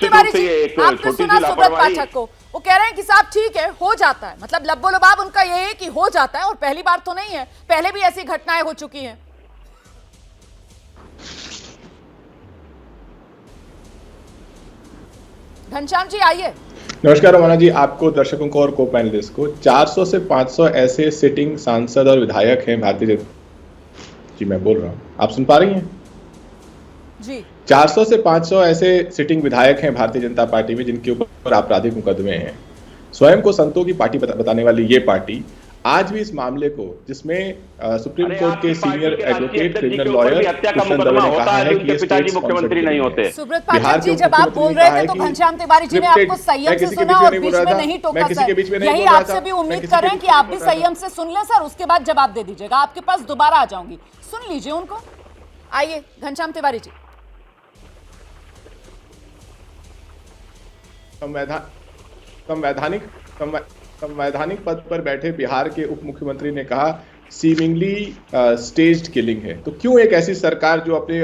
तिवारी जी, आपने सुना सुब्रत पाठक को, वो कह रहे हैं कि साहब ठीक है, हो जाता है, मतलब लब्बो लबाब उनका ये है कि हो जाता है, और पहली बार तो नहीं है, पहले भी ऐसी घटनाएं हो चुकी हैं। घनश्याम जी आइए। नमस्कार रमाना जी, आपको, दर्शकों को और को पैनलिस्ट को। 400 से 500 ऐसे सिटिंग सांसद और विधायक हैं भारतीय जनता जी, मैं बोल रहा हूं, आप सुन पा रही हैं जी? 400 से 500 ऐसे सिटिंग विधायक हैं भारतीय जनता पार्टी में जिनके ऊपर आपराधिक मुकदमे हैं। स्वयं को संतों की पार्टी बताने वाली ये पार्टी आज भी इस मामले को, जिसमें सुप्रीम कोर्ट के senior advocate criminal lawyer Krishna Dave ने कहा है कि ये पिताजी मुख्यमंत्री नहीं होते। सुब्रत पाठक जी, जब आप बोल रहे थे तो घनश्याम तिवारी जी ने आपको संयम से सुना और बीच में नहीं टोका सर। यही आपसे भी उम्मीद कर रहे हैं कि आप भी संयम से सुन लें सर, उसके बाद जवाब दे दीजिएगा। आपके पास दोबारा आ जाऊंगी, सुन लीजिए उनको। आइए घनश्याम तिवारी जी। संवैधानिक पद पर बैठे बिहार के उप मुख्यमंत्री ने कहा सीमिंगली स्टेज्ड किलिंग है। तो क्यों एक ऐसी सरकार जो अपने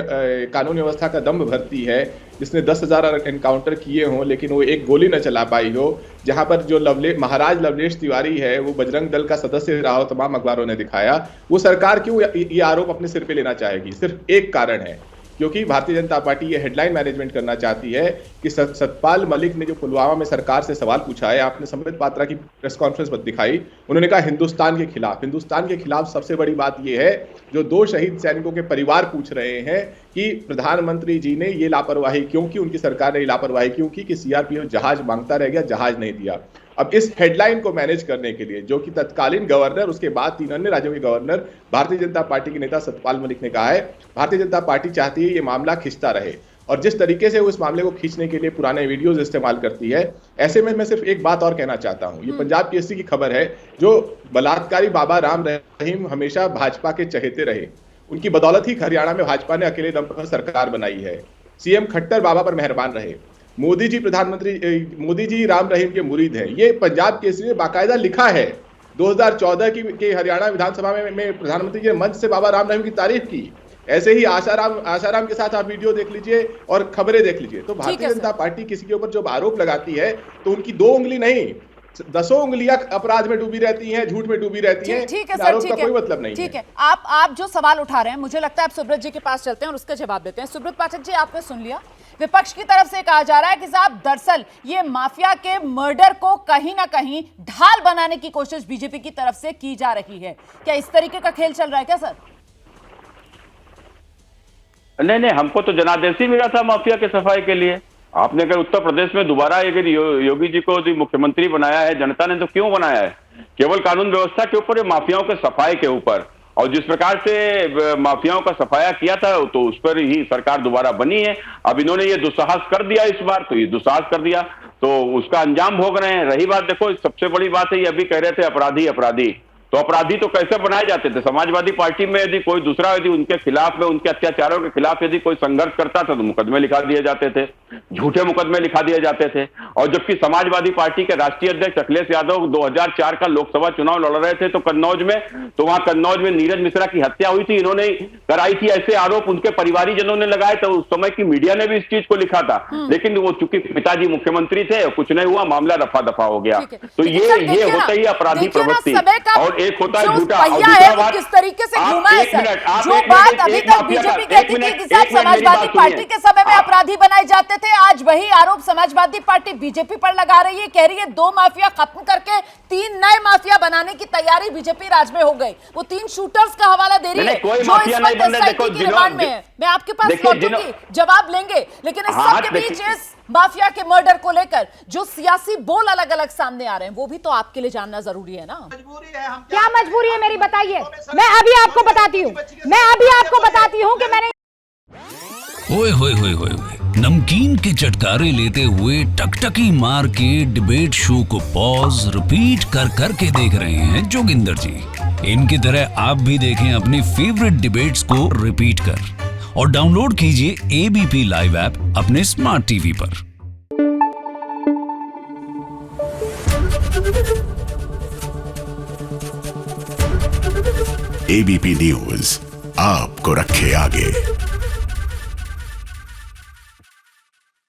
कानून व्यवस्था का दम्भ भरती है, जिसने 10,000 एनकाउंटर किए हों लेकिन वो एक गोली न चला पाई हो, जहां पर जो महाराज लवलेश तिवारी है वो बजरंग दल का सदस्य रहा हो, तमाम अखबारों ने दिखाया, वो सरकार क्यों ये आरोप अपने सिर पे लेना चाहेगी? सिर्फ एक कारण है, क्योंकि भारतीय जनता पार्टी ये हेडलाइन मैनेजमेंट करना चाहती है कि सतपाल मलिक ने जो पुलवामा में सरकार से सवाल पूछा है, आपने संबित पात्रा की प्रेस कॉन्फ्रेंस दिखाई, उन्होंने कहा हिंदुस्तान के खिलाफ सबसे बड़ी बात यह है जो 2 शहीद सैनिकों के परिवार पूछ रहे हैं कि प्रधानमंत्री जी ने ये लापरवाही क्यों की, उनकी सरकार ने लापरवाही क्यों की कि सीआरपीएफ जहाज मांगता रह गया, जहाज नहीं दिया। अब इस हेडलाइन को मैनेज करने के लिए, जो कि तत्कालीन गवर्नर, उसके बाद 3 अन्य राज्यों के गवर्नर, भारतीय जनता पार्टी के नेता सतपाल मलिक ने कहा है, भारतीय जनता पार्टी चाहती है ये मामला खिंचता रहे, और जिस तरीके से वो इस मामले को खींचने के लिए पुराने वीडियोस इस्तेमाल करती है, ऐसे में मैं सिर्फ एक बात और कहना चाहता हूं। ये पंजाब केसरी की खबर है, जो बलात्कारी बाबा राम रहीम हमेशा भाजपा के चहेते रहे, उनकी बदौलत ही हरियाणा में भाजपा ने अकेले दम पर सरकार बनाई है। सीएम खट्टर बाबा पर मेहरबान रहे, मोदी जी राम रहीम के मुरीद हैं। ये पंजाब केसरी ने बाकायदा लिखा है। 2014 के हरियाणा विधानसभा में प्रधानमंत्री जी ने मंच से बाबा राम रहीम की तारीफ की। ऐसे ही आशाराम के साथ आप वीडियो देख लीजिए और खबरें देख लीजिए। तो भारतीय जनता पार्टी किसी के ऊपर जब आरोप लगाती है तो उनकी 2 उंगली नहीं, 10 उंगलियां अपराध में डूबी रहती हैं, झूठ में डूबी रहती हैं। ठीक है सर, ठीक है, कोई मतलब नहीं। ठीक है, आप जो सवाल उठा रहे हैं, मुझे लगता है आप सुब्रत जी के पास चलते हैं और उसका जवाब देते हैं। सुब्रत पाठक जी, आपने सुन लिया, विपक्ष की तरफ से कहा जा रहा है कि साहब दरअसल ये माफिया के मर्डर को कहीं ना कहीं ढाल बनाने की कोशिश बीजेपी की तरफ से की जा रही है। क्या इस तरीके का खेल चल रहा है क्या सर? नहीं, हमको तो जनादेश ही मिला था माफिया के सफाई के लिए। आपने अगर उत्तर प्रदेश में दोबारा अगर योगी जी को मुख्यमंत्री बनाया है जनता ने, तो क्यों बनाया है? केवल कानून व्यवस्था के ऊपर, माफियाओं के सफाई के ऊपर। और जिस प्रकार से माफियाओं का सफाया किया था तो उस पर ही सरकार दोबारा बनी है। अब इन्होंने ये दुस्साहस कर दिया इस बार, तो ये दुस्साहस कर दिया तो उसका अंजाम भोग रहे हैं। रही बात, देखो सबसे बड़ी बात है, ये अभी कह रहे थे अपराधी, तो अपराधी तो कैसे बनाए जाते थे? समाजवादी पार्टी में यदि कोई दूसरा यदि उनके खिलाफ में, उनके अत्याचारों के खिलाफ यदि कोई संघर्ष करता था तो मुकदमे लिखा दिए जाते थे, झूठे मुकदमे लिखा दिए जाते थे। और जबकि समाजवादी पार्टी के राष्ट्रीय अध्यक्ष अखिलेश यादव 2004 का लोकसभा चुनाव लड़ रहे थे तो कन्नौज में नीरज मिश्रा की हत्या हुई थी, इन्होंने कराई थी। ऐसे आरोप उनके परिवारीजनों ने लगाए, तो उस समय की मीडिया ने भी इस चीज को लिखा था। लेकिन वो चूंकि पिताजी मुख्यमंत्री थे, कुछ नहीं हुआ, मामला रफा दफा हो गया। तो ये होता ही अपराधी प्रवृत्ति। और एक होता है झूठा, और किस तरीके से घूमा है सर? जो बात अभी तक बीजेपी कहती थी कि साहब समाजवादी पार्टी के समय में अपराधी बनाए जाते थे, आज वही आरोप समाजवादी पार्टी बीजेपी पर लगा रही है। कह रही है 2 माफिया खत्म करके 3 नए माफिया बनाने की तैयारी बीजेपी राज में हो गई। वो 3 शूटर्स का हवाला दे रही है जो इस वक्त एसआईटी की रिमांड में है। मैं आपके पास लौटूंगी, जवाब लेंगे, लेकिन इस सब के बीच इस माफिया के मर्डर को लेकर जो सियासी बोल अलग अलग सामने आ रहे हैं, वो भी तो आपके लिए जानना जरूरी है ना। क्या मजबूरी है मेरी, बताइए। मैं अभी आपको बताती हूँ कि मैंने ओए होए होए होए नमकीन के चटकारे लेते हुए टकटकी मार के डिबेट शो को पॉज रिपीट कर करके देख रहे हैं जोगिंदर जी। इनकी तरह आप भी देखें अपनी फेवरेट डिबेट्स को रिपीट कर, और डाउनलोड कीजिए एबीपी लाइव ऐप अपने स्मार्ट टीवी पर। एबीपी न्यूज आपको रखे आगे।